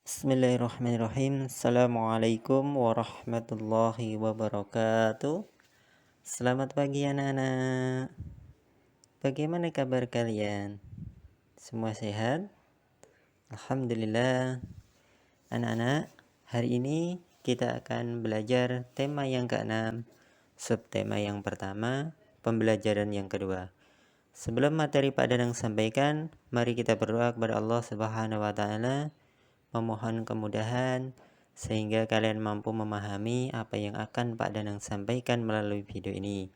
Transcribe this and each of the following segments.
Bismillahirrahmanirrahim. Assalamualaikum warahmatullahi wabarakatuh. Selamat pagi anak-anak. Bagaimana kabar kalian? Semua sehat? Alhamdulillah. Anak-anak, hari ini kita akan belajar tema yang ke-6, subtema yang pertama, pembelajaran yang kedua. Sebelum materi Pak Danang sampaikan, mari kita berdoa kepada Allah Subhanahu wa taala, memohon kemudahan sehingga kalian mampu memahami apa yang akan Pak Danang sampaikan melalui video ini.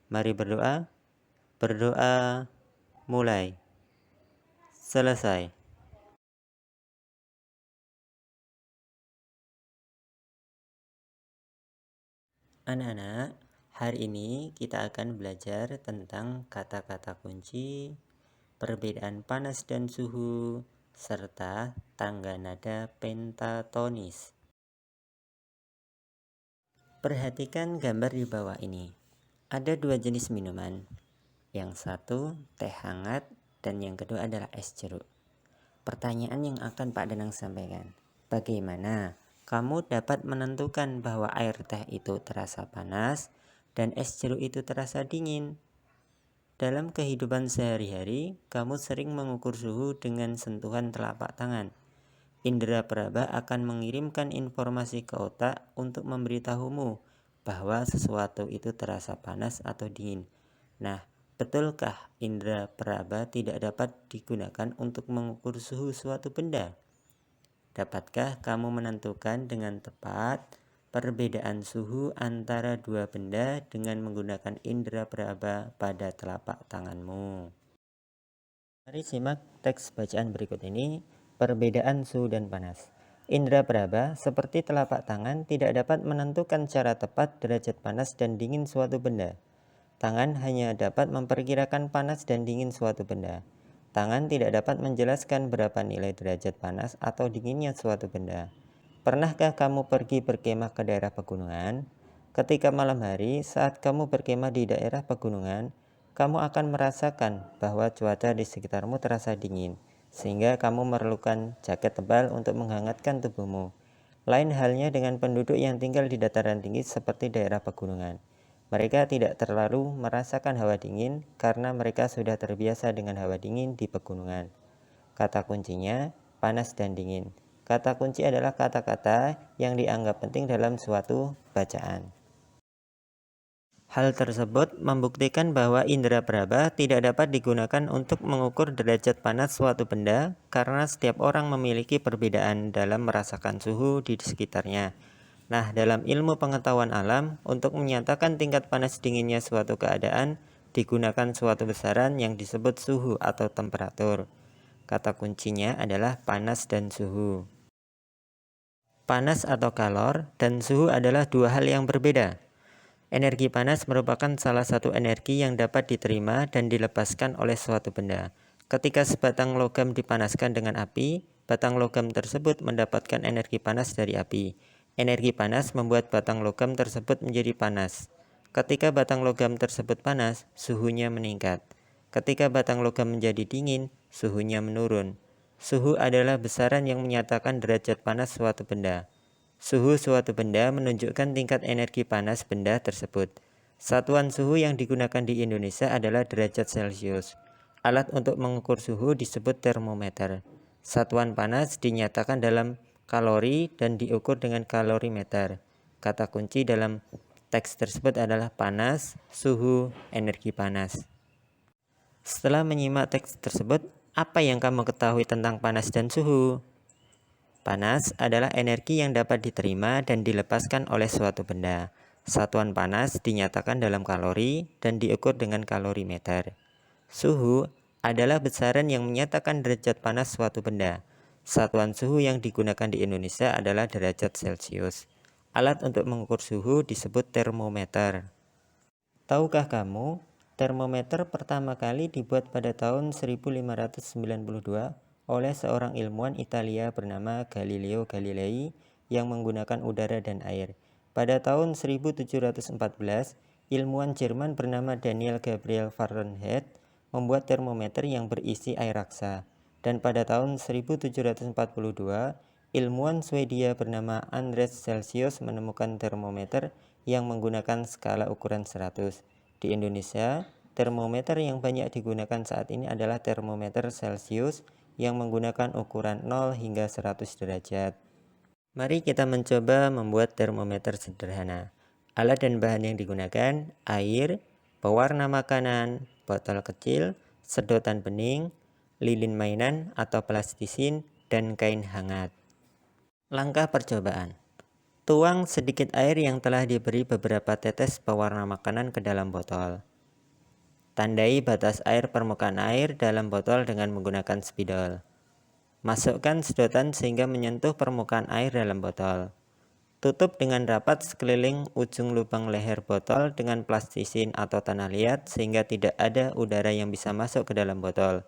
Mari berdoa. Berdoa mulai. Selesai. Anak-anak, hari ini kita akan belajar tentang kata-kata kunci, perbedaan panas dan suhu, serta tangga nada pentatonis. Perhatikan gambar di bawah ini. Ada dua jenis minuman. Yang satu teh hangat dan yang kedua adalah es jeruk. Pertanyaan yang akan Pak Danang sampaikan, bagaimana kamu dapat menentukan bahwa air teh itu terasa panas dan es jeruk itu terasa dingin? Dalam kehidupan sehari-hari, kamu sering mengukur suhu dengan sentuhan telapak tangan. Indra peraba akan mengirimkan informasi ke otak untuk memberitahumu bahwa sesuatu itu terasa panas atau dingin. Nah, betulkah indra peraba tidak dapat digunakan untuk mengukur suhu suatu benda? Dapatkah kamu menentukan dengan tepat perbedaan suhu antara dua benda dengan menggunakan indra peraba pada telapak tanganmu? Mari simak teks bacaan berikut ini. Perbedaan suhu dan panas. Indra peraba seperti telapak tangan tidak dapat menentukan secara tepat derajat panas dan dingin suatu benda. Tangan hanya dapat memperkirakan panas dan dingin suatu benda. Tangan tidak dapat menjelaskan berapa nilai derajat panas atau dinginnya suatu benda. Pernahkah kamu pergi berkemah ke daerah pegunungan? Ketika malam hari, saat kamu berkemah di daerah pegunungan, kamu akan merasakan bahwa cuaca di sekitarmu terasa dingin, sehingga kamu memerlukan jaket tebal untuk menghangatkan tubuhmu. Lain halnya dengan penduduk yang tinggal di dataran tinggi seperti daerah pegunungan. Mereka tidak terlalu merasakan hawa dingin karena mereka sudah terbiasa dengan hawa dingin di pegunungan. Kata kuncinya panas dan dingin. Kata kunci adalah kata-kata yang dianggap penting dalam suatu bacaan. Hal tersebut membuktikan bahwa indera peraba tidak dapat digunakan untuk mengukur derajat panas suatu benda karena setiap orang memiliki perbedaan dalam merasakan suhu di sekitarnya. Nah, dalam ilmu pengetahuan alam, untuk menyatakan tingkat panas dinginnya suatu keadaan, digunakan suatu besaran yang disebut suhu atau temperatur. Kata kuncinya adalah panas dan suhu. Panas atau kalor dan suhu adalah dua hal yang berbeda. Energi panas merupakan salah satu energi yang dapat diterima dan dilepaskan oleh suatu benda. Ketika sebatang logam dipanaskan dengan api, batang logam tersebut mendapatkan energi panas dari api. Energi panas membuat batang logam tersebut menjadi panas. Ketika batang logam tersebut panas, suhunya meningkat. Ketika batang logam menjadi dingin, suhunya menurun. Suhu adalah besaran yang menyatakan derajat panas suatu benda. Suhu suatu benda menunjukkan tingkat energi panas benda tersebut. Satuan suhu yang digunakan di Indonesia adalah derajat Celcius. Alat untuk mengukur suhu disebut termometer. Satuan panas dinyatakan dalam kalori dan diukur dengan kalorimeter. Kata kunci dalam teks tersebut adalah panas, suhu, energi panas. Setelah menyimak teks tersebut, apa yang kamu ketahui tentang panas dan suhu? Panas adalah energi yang dapat diterima dan dilepaskan oleh suatu benda. Satuan panas dinyatakan dalam kalori dan diukur dengan kalorimeter. Suhu adalah besaran yang menyatakan derajat panas suatu benda. Satuan suhu yang digunakan di Indonesia adalah derajat Celcius. Alat untuk mengukur suhu disebut termometer. Tahukah kamu, termometer pertama kali dibuat pada tahun 1592 oleh seorang ilmuwan Italia bernama Galileo Galilei yang menggunakan udara dan air. Pada tahun 1714, ilmuwan Jerman bernama Daniel Gabriel Fahrenheit membuat termometer yang berisi air raksa. Dan pada tahun 1742, ilmuwan Swedia bernama Andreas Celsius menemukan termometer yang menggunakan skala ukuran 100. Di Indonesia, termometer yang banyak digunakan saat ini adalah termometer Celsius yang menggunakan ukuran 0 hingga 100 derajat. Mari kita mencoba membuat termometer sederhana. Alat dan bahan yang digunakan: air, pewarna makanan, botol kecil, sedotan bening, lilin mainan atau plastisin, dan kain hangat. Langkah percobaan: tuang sedikit air yang telah diberi beberapa tetes pewarna makanan ke dalam botol. Tandai batas air permukaan air dalam botol dengan menggunakan spidol. Masukkan sedotan sehingga menyentuh permukaan air dalam botol. Tutup dengan rapat sekeliling ujung lubang leher botol dengan plastisin atau tanah liat sehingga tidak ada udara yang bisa masuk ke dalam botol.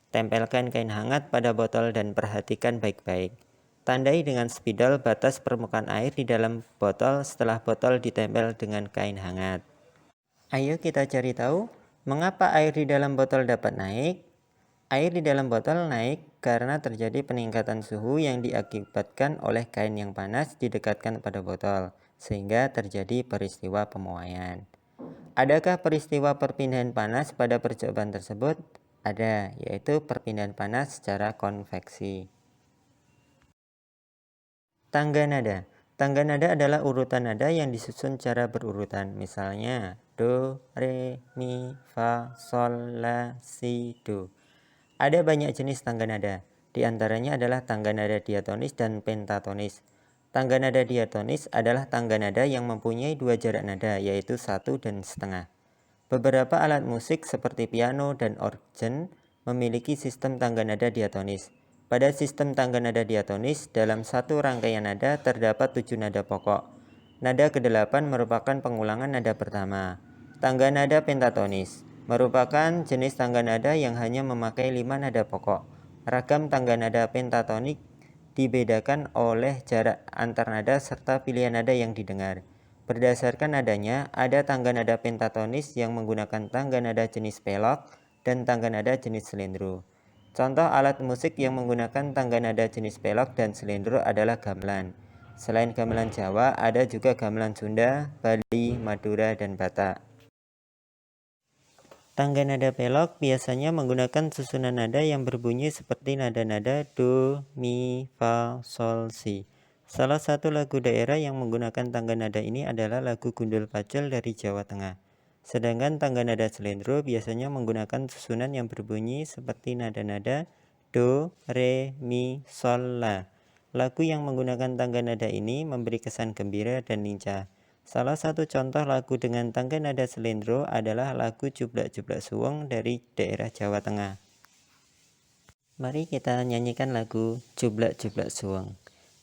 Tempelkan kain hangat pada botol dan perhatikan baik-baik. Tandai dengan spidol batas permukaan air di dalam botol setelah botol ditempel dengan kain hangat. Ayo kita cari tahu mengapa air di dalam botol dapat naik. Air di dalam botol naik karena terjadi peningkatan suhu yang diakibatkan oleh kain yang panas didekatkan pada botol, sehingga terjadi peristiwa pemuaian. Adakah peristiwa perpindahan panas pada percobaan tersebut? Ada, yaitu perpindahan panas secara konveksi. Tangga nada. Tangga nada adalah urutan nada yang disusun secara berurutan. Misalnya, do, re, mi, fa, sol, la, si, do. Ada banyak jenis tangga nada. Di antaranya adalah tangga nada diatonis dan pentatonis. Tangga nada diatonis adalah tangga nada yang mempunyai dua jarak nada, yaitu 1 dan setengah. Beberapa alat musik seperti piano dan organ memiliki sistem tangga nada diatonis. Pada sistem tangga nada diatonis, dalam satu rangkaian nada terdapat 7 nada pokok. Nada ke-8 merupakan pengulangan nada pertama. Tangga nada pentatonis merupakan jenis tangga nada yang hanya memakai 5 nada pokok. Ragam tangga nada pentatonik dibedakan oleh jarak antar nada serta pilihan nada yang didengar. Berdasarkan nadanya, ada tangga nada pentatonis yang menggunakan tangga nada jenis pelok dan tangga nada jenis selendro. Contoh alat musik yang menggunakan tangga nada jenis pelok dan selendro adalah gamelan. Selain gamelan Jawa, ada juga gamelan Sunda, Bali, Madura, dan Batak. Tangga nada pelok biasanya menggunakan susunan nada yang berbunyi seperti nada-nada do, mi, fa, sol, si. Salah satu lagu daerah yang menggunakan tangga nada ini adalah lagu Gundul Pacul dari Jawa Tengah. Sedangkan tangga nada selendro biasanya menggunakan susunan yang berbunyi seperti nada-nada do, re, mi, sol, la. Lagu yang menggunakan tangga nada ini memberi kesan gembira dan lincah. Salah satu contoh lagu dengan tangga nada selendro adalah lagu Jublak-Jublak Suweng dari daerah Jawa Tengah. Mari kita nyanyikan lagu Jublak-Jublak Suweng.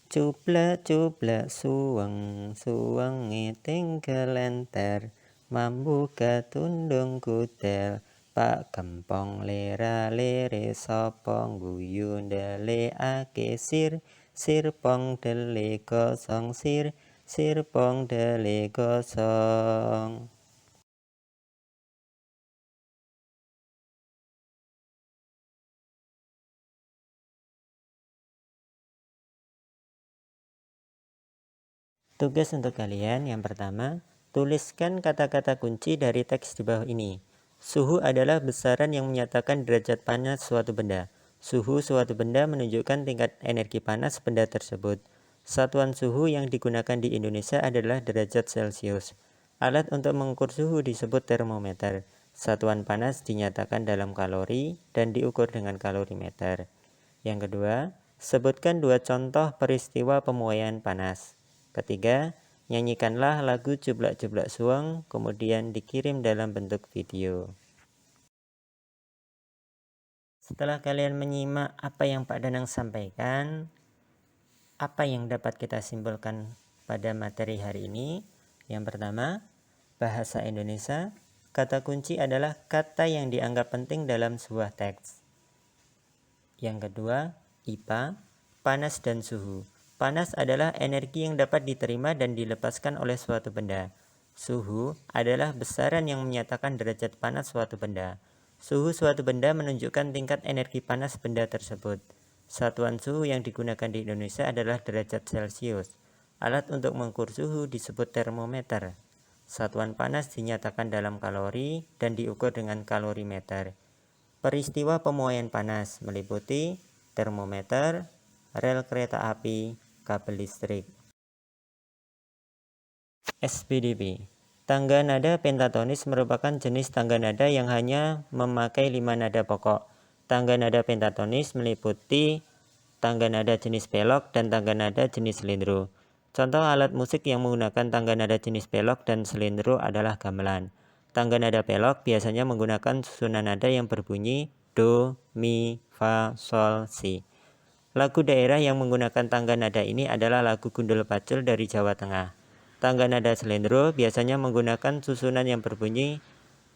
Jublak-jublak suweng, suwenge tinggal enter, mambuka tundung kudel, Pak Gempong lera-lere sopong guyu ndelekake sir, sirpong dele gosong sir, sirpong dele gosong. Tugas untuk kalian yang pertama, tuliskan kata-kata kunci dari teks di bawah ini. Suhu adalah besaran yang menyatakan derajat panas suatu benda. Suhu suatu benda menunjukkan tingkat energi panas benda tersebut. Satuan suhu yang digunakan di Indonesia adalah derajat Celcius. Alat untuk mengukur suhu disebut termometer. Satuan panas dinyatakan dalam kalori dan diukur dengan kalorimeter. Yang kedua, sebutkan 2 contoh peristiwa pemuaian panas. Ketiga, nyanyikanlah lagu Jublak-Jublak Suweng, kemudian dikirim dalam bentuk video. Setelah kalian menyimak apa yang Pak Danang sampaikan, apa yang dapat kita simpulkan pada materi hari ini? Yang pertama, bahasa Indonesia, kata kunci adalah kata yang dianggap penting dalam sebuah teks. Yang kedua, IPA, panas dan suhu. Panas adalah energi yang dapat diterima dan dilepaskan oleh suatu benda. Suhu adalah besaran yang menyatakan derajat panas suatu benda. Suhu suatu benda menunjukkan tingkat energi panas benda tersebut. Satuan suhu yang digunakan di Indonesia adalah derajat Celcius. Alat untuk mengukur suhu disebut termometer. Satuan panas dinyatakan dalam kalori dan diukur dengan kalorimeter. Peristiwa pemuaian panas meliputi termometer, rel kereta api, kabel listrik. SPDP. Tangga nada pentatonis merupakan jenis tangga nada yang hanya memakai 5 nada pokok. Tangga nada pentatonis meliputi tangga nada jenis pelok dan tangga nada jenis selindro. Contoh alat musik yang menggunakan tangga nada jenis pelok dan selindro adalah gamelan. Tangga nada pelok biasanya menggunakan susunan nada yang berbunyi do, mi, fa, sol, si. Lagu daerah yang menggunakan tangga nada ini adalah lagu Gundul Pacul dari Jawa Tengah. Tangga nada selendro biasanya menggunakan susunan yang berbunyi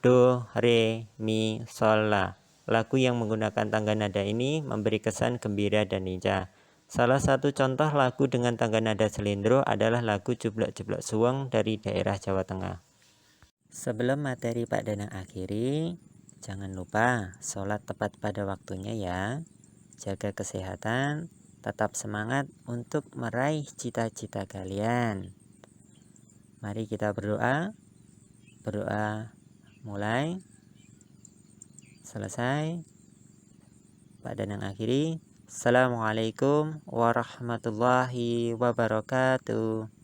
do, re, mi, sol, la. Lagu yang menggunakan tangga nada ini memberi kesan gembira dan lincah. Salah satu contoh lagu dengan tangga nada selendro adalah lagu Jublak-Jublak Suweng dari daerah Jawa Tengah. Sebelum materi Pak Danang akhiri, jangan lupa sholat tepat pada waktunya ya. Jaga kesehatan, tetap semangat untuk meraih cita-cita kalian. Mari kita berdoa. Berdoa mulai, selesai. Pak Danang akhiri. Assalamualaikum warahmatullahi wabarakatuh.